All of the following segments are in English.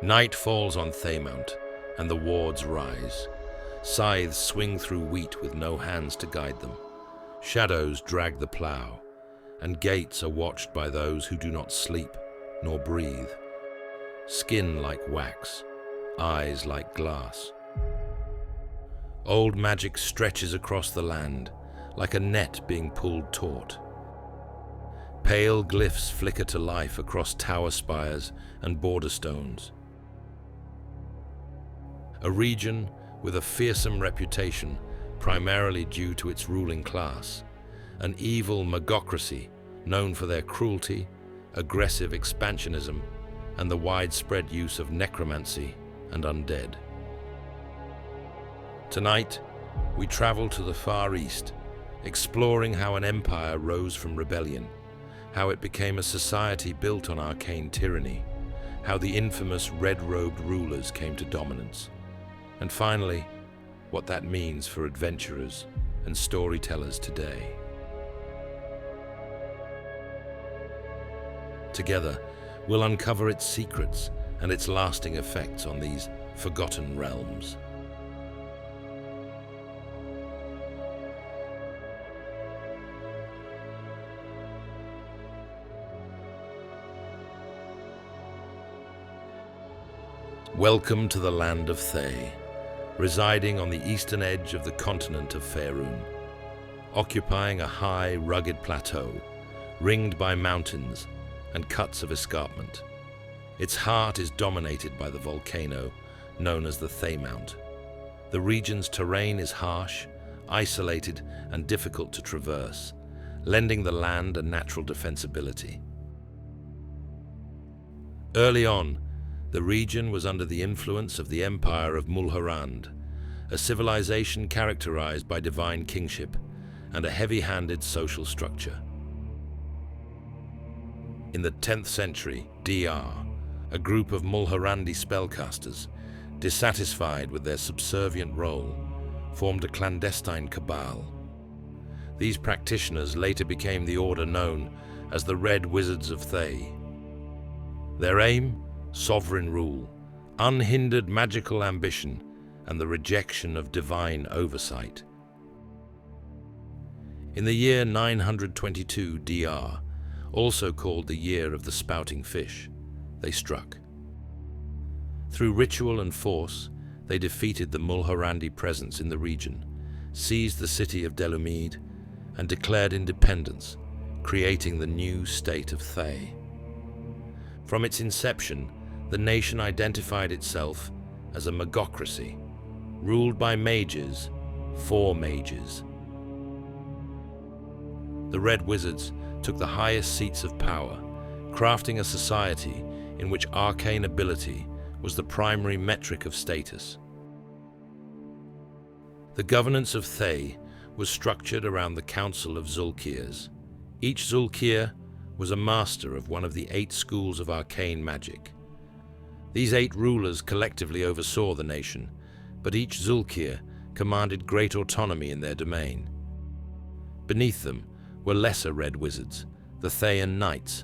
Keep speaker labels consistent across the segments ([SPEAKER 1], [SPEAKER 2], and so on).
[SPEAKER 1] Night falls on Thaymount, and the wards rise. Scythes swing through wheat with no hands to guide them. Shadows drag the plough, and gates are watched by those who do not sleep nor breathe. Skin like wax, eyes like glass. Old magic stretches across the land, like a net being pulled taut. Pale glyphs flicker to life across tower spires and border stones. A region with a fearsome reputation, primarily due to its ruling class, an evil magocracy known for their cruelty, aggressive expansionism, and the widespread use of necromancy and undead. Tonight, we travel to the Far East, exploring how an empire rose from rebellion, how it became a society built on arcane tyranny, how the infamous red-robed rulers came to dominance, and finally, what that means for adventurers and storytellers today. Together, we'll uncover its secrets and its lasting effects on these forgotten realms. Welcome to the land of Thay, residing on the eastern edge of the continent of Faerûn, occupying a high, rugged plateau, ringed by mountains and cuts of escarpment. Its heart is dominated by the volcano known as the Thaymount. The region's terrain is harsh, isolated, and difficult to traverse, lending the land a natural defensibility. Early on, the region was under the influence of the Empire of Mulhorand, a civilization characterized by divine kingship and a heavy-handed social structure. In the 10th century DR, a group of Mulhorandi spellcasters, dissatisfied with their subservient role, formed a clandestine cabal. These practitioners later became the order known as the Red Wizards of Thay. Their aim? Sovereign rule, unhindered magical ambition, and the rejection of divine oversight. In the year 922 DR, also called the Year of the Spouting Fish, they struck. Through ritual and force, they defeated the Mulhorandi presence in the region, seized the city of Delumid, and declared independence, creating the new state of Thay. From its inception, the nation identified itself as a magocracy, ruled by mages, for mages. The Red Wizards took the highest seats of power, crafting a society in which arcane ability was the primary metric of status. The governance of Thay was structured around the Council of Zulkirs. Each Zulkir was a master of one of the 8 schools of arcane magic. These 8 rulers collectively oversaw the nation, but each Zulkir commanded great autonomy in their domain. Beneath them were lesser Red Wizards, the Thayan Knights,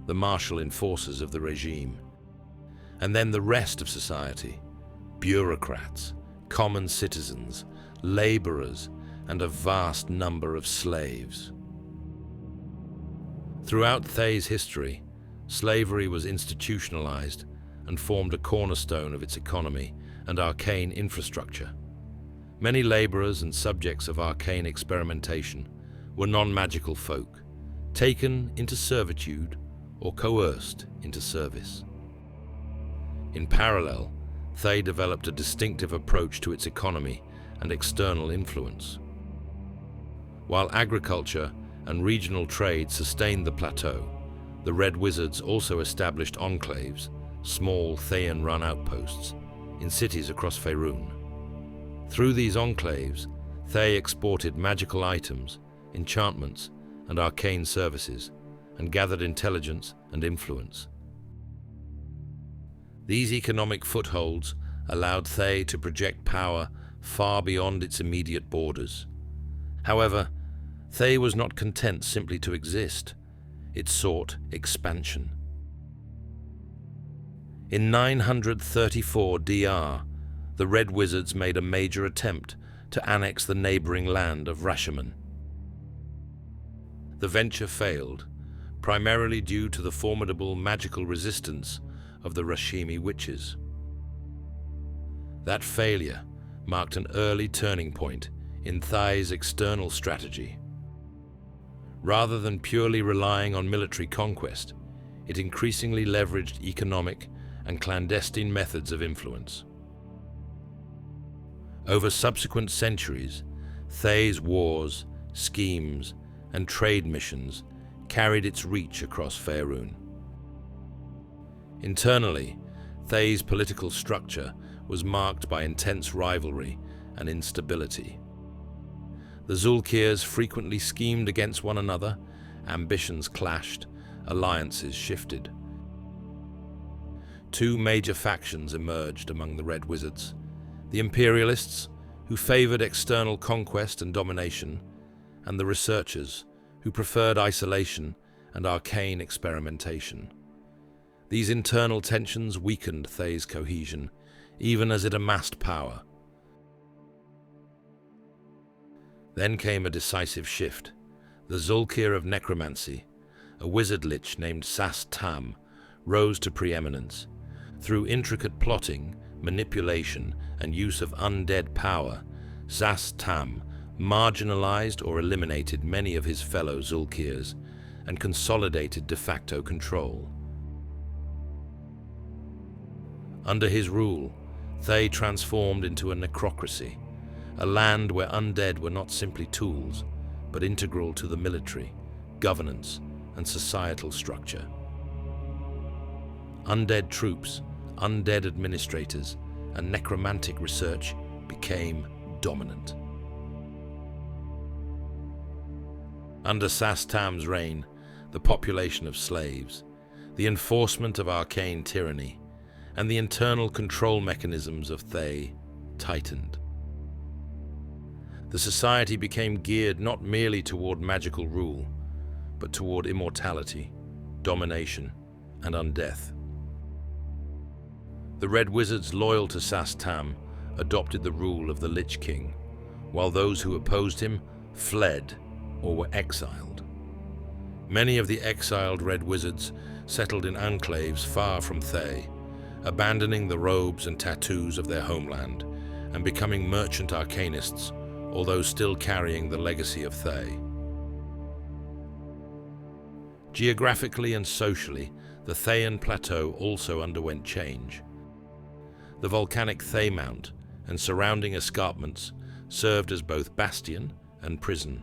[SPEAKER 1] the martial enforcers of the regime. And then the rest of society, bureaucrats, common citizens, laborers, and a vast number of slaves. Throughout Thay's history, slavery was institutionalized and formed a cornerstone of its economy and arcane infrastructure. Many laborers and subjects of arcane experimentation were non-magical folk, taken into servitude or coerced into service. In parallel, Thay developed a distinctive approach to its economy and external influence. While agriculture and regional trade sustained the plateau, the Red Wizards also established enclaves, small Thayan-run outposts, in cities across Faerûn. Through these enclaves, Thay exported magical items, enchantments, and arcane services, and gathered intelligence and influence. These economic footholds allowed Thay to project power far beyond its immediate borders. However, Thay was not content simply to exist. It sought expansion. In 934 DR, the Red Wizards made a major attempt to annex the neighboring land of Rashomon. The venture failed, primarily due to the formidable magical resistance of the Rashimi witches. That failure marked an early turning point in Thay's external strategy. Rather than purely relying on military conquest, it increasingly leveraged economic and clandestine methods of influence. Over subsequent centuries, Thay's wars, schemes, and trade missions carried its reach across Faerûn. Internally, Thay's political structure was marked by intense rivalry and instability. The Zulkirs frequently schemed against one another, ambitions clashed, alliances shifted. Two major factions emerged among the Red Wizards: the Imperialists, who favored external conquest and domination, and the Researchers, who preferred isolation and arcane experimentation. These internal tensions weakened Thay's cohesion, even as it amassed power. Then came a decisive shift. The Zulkir of necromancy, a wizard lich named Szass Tam, rose to preeminence. Through intricate plotting, manipulation, and use of undead power, Szass Tam marginalized or eliminated many of his fellow Zulkirs and consolidated de facto control. Under his rule, Thay transformed into a necrocracy, a land where undead were not simply tools, but integral to the military, governance, and societal structure. Undead troops, undead administrators, and necromantic research became dominant. Under Szass Tam's reign, the population of slaves, the enforcement of arcane tyranny, and the internal control mechanisms of Thay tightened. The society became geared not merely toward magical rule, but toward immortality, domination, and undeath. The Red Wizards loyal to Szass Tam adopted the rule of the Lich King, while those who opposed him fled or were exiled. Many of the exiled Red Wizards settled in enclaves far from Thay, abandoning the robes and tattoos of their homeland and becoming merchant arcanists, although still carrying the legacy of Thay. Geographically and socially, the Thayan Plateau also underwent change. The volcanic Thay Mount and surrounding escarpments served as both bastion and prison.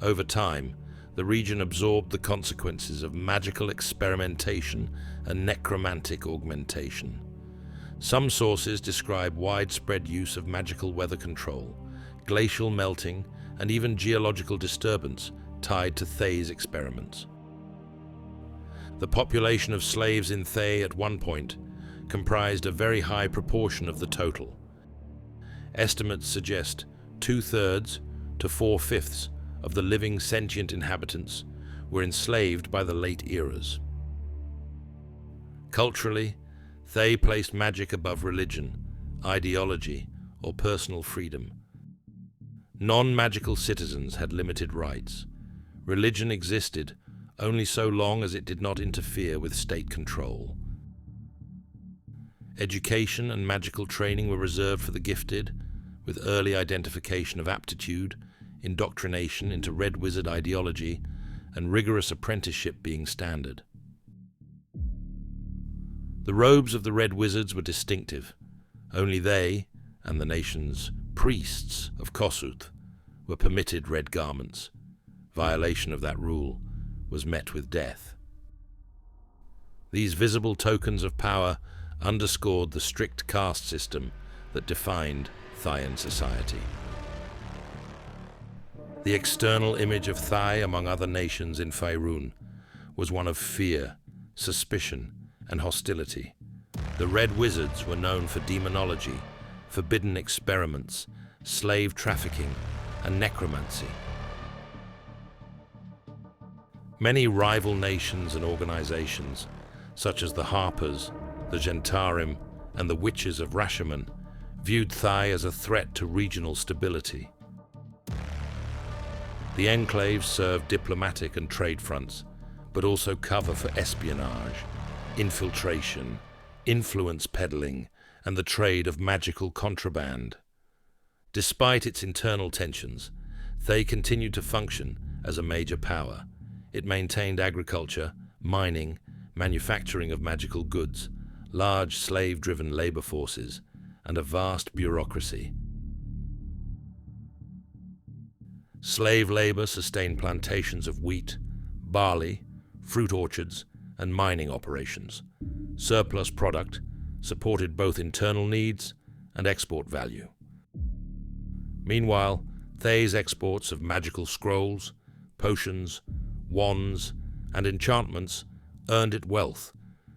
[SPEAKER 1] Over time, the region absorbed the consequences of magical experimentation and necromantic augmentation. Some sources describe widespread use of magical weather control, glacial melting, and even geological disturbance tied to Thay's experiments. The population of slaves in Thay at one point comprised a very high proportion of the total. Estimates suggest 2/3 to 4/5 of the living sentient inhabitants were enslaved by the late eras. Culturally, Thay placed magic above religion, ideology, or personal freedom. Non-magical citizens had limited rights. Religion existed only so long as it did not interfere with state control. Education and magical training were reserved for the gifted, with early identification of aptitude, indoctrination into Red Wizard ideology, and rigorous apprenticeship being standard. The robes of the Red Wizards were distinctive. Only they, and the nation's priests of Kossuth, were permitted red garments. Violation of that rule was met with death. These visible tokens of power underscored the strict caste system that defined Thayan society. The external image of Thay among other nations in Faerûn was one of fear, suspicion, and hostility. The Red Wizards were known for demonology, forbidden experiments, slave trafficking, and necromancy. Many rival nations and organizations such as the Harpers, the Gentarim, and the Witches of Rashomon, viewed Thay as a threat to regional stability. The enclaves served diplomatic and trade fronts, but also cover for espionage, infiltration, influence peddling, and the trade of magical contraband. Despite its internal tensions, Thay continued to function as a major power. It maintained agriculture, mining, manufacturing of magical goods, large slave-driven labor forces, and a vast bureaucracy. Slave labor sustained plantations of wheat, barley, fruit orchards, and mining operations. Surplus product supported both internal needs and export value. Meanwhile, Thay's exports of magical scrolls, potions, wands, and enchantments earned it wealth,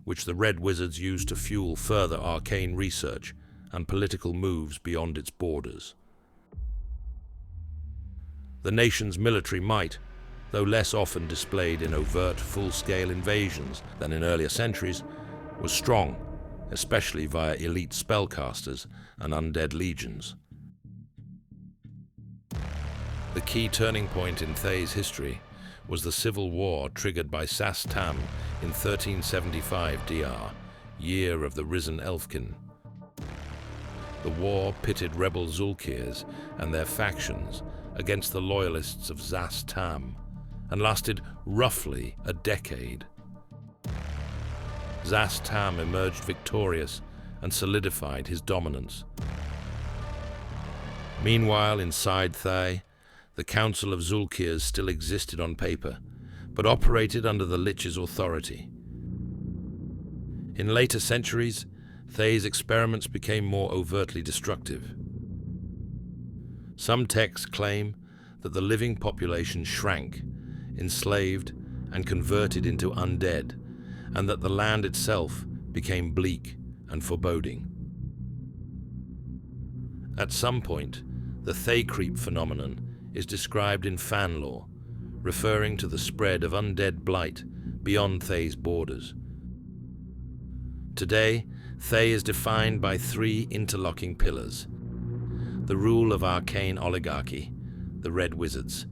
[SPEAKER 1] which the Red Wizards used to fuel further arcane research and political moves beyond its borders. The nation's military might, though less often displayed in overt, full-scale invasions than in earlier centuries, was strong, especially via elite spellcasters and undead legions. The key turning point in Thay's history was the civil war triggered by Szass Tam in 1375 DR, year of the risen Elfkin. The war pitted rebel Zulkirs and their factions against the loyalists of Szass Tam, and lasted roughly a decade. Szass Tam emerged victorious and solidified his dominance. Meanwhile, inside Thay, the Council of Zulkirs still existed on paper, but operated under the Lich's authority. In later centuries, Thay's experiments became more overtly destructive. Some texts claim that the living population shrank, enslaved, and converted into undead, and that the land itself became bleak and foreboding. At some point, the Thay creep phenomenon is described in fan lore, referring to the spread of undead blight beyond Thay's borders. Today, Thay is defined by three interlocking pillars: the rule of arcane oligarchy, the Red Wizards,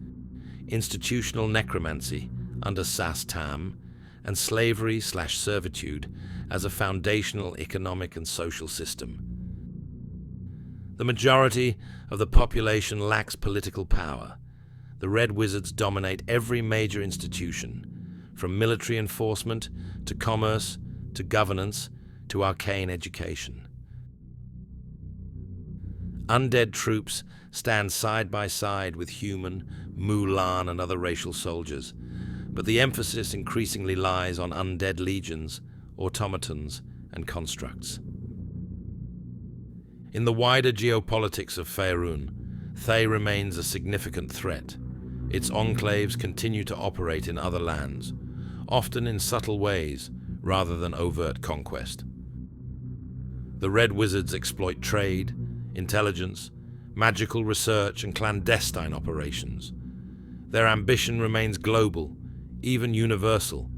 [SPEAKER 1] institutional necromancy under Szass Tam, and slavery/servitude as a foundational economic and social system. The majority of the population lacks political power. The Red Wizards dominate every major institution, from military enforcement to commerce to governance to arcane education. Undead troops stand side by side with human, Mulan, and other racial soldiers, but the emphasis increasingly lies on undead legions, automatons, and constructs. In the wider geopolitics of Faerûn, Thay remains a significant threat. Its enclaves continue to operate in other lands, often in subtle ways rather than overt conquest. The Red Wizards exploit trade, intelligence, magical research, and clandestine operations. Their ambition remains global, even universal,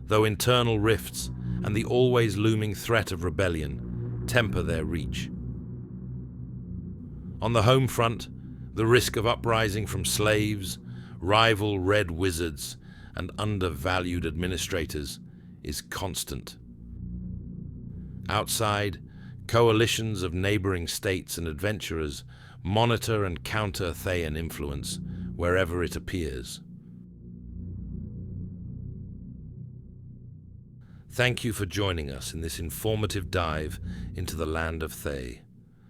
[SPEAKER 1] though internal rifts and the always looming threat of rebellion temper their reach. On the home front, the risk of uprising from slaves, rival Red Wizards, and undervalued administrators is constant. Outside, coalitions of neighboring states and adventurers monitor and counter Thayan influence wherever it appears. Thank you for joining us in this informative dive into the land of Thay.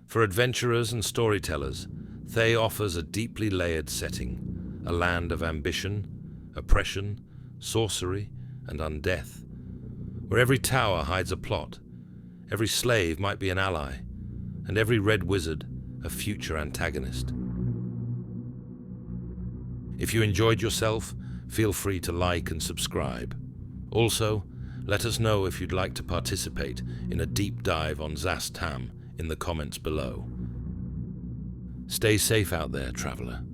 [SPEAKER 1] For adventurers and storytellers, Thay offers a deeply layered setting, a land of ambition, oppression, sorcery, and undeath, where every tower hides a plot, every slave might be an ally, and every Red Wizard a future antagonist. If you enjoyed yourself, feel free to like and subscribe. Also, let us know if you'd like to participate in a deep dive on Szass Tam in the comments below. Stay safe out there, traveler.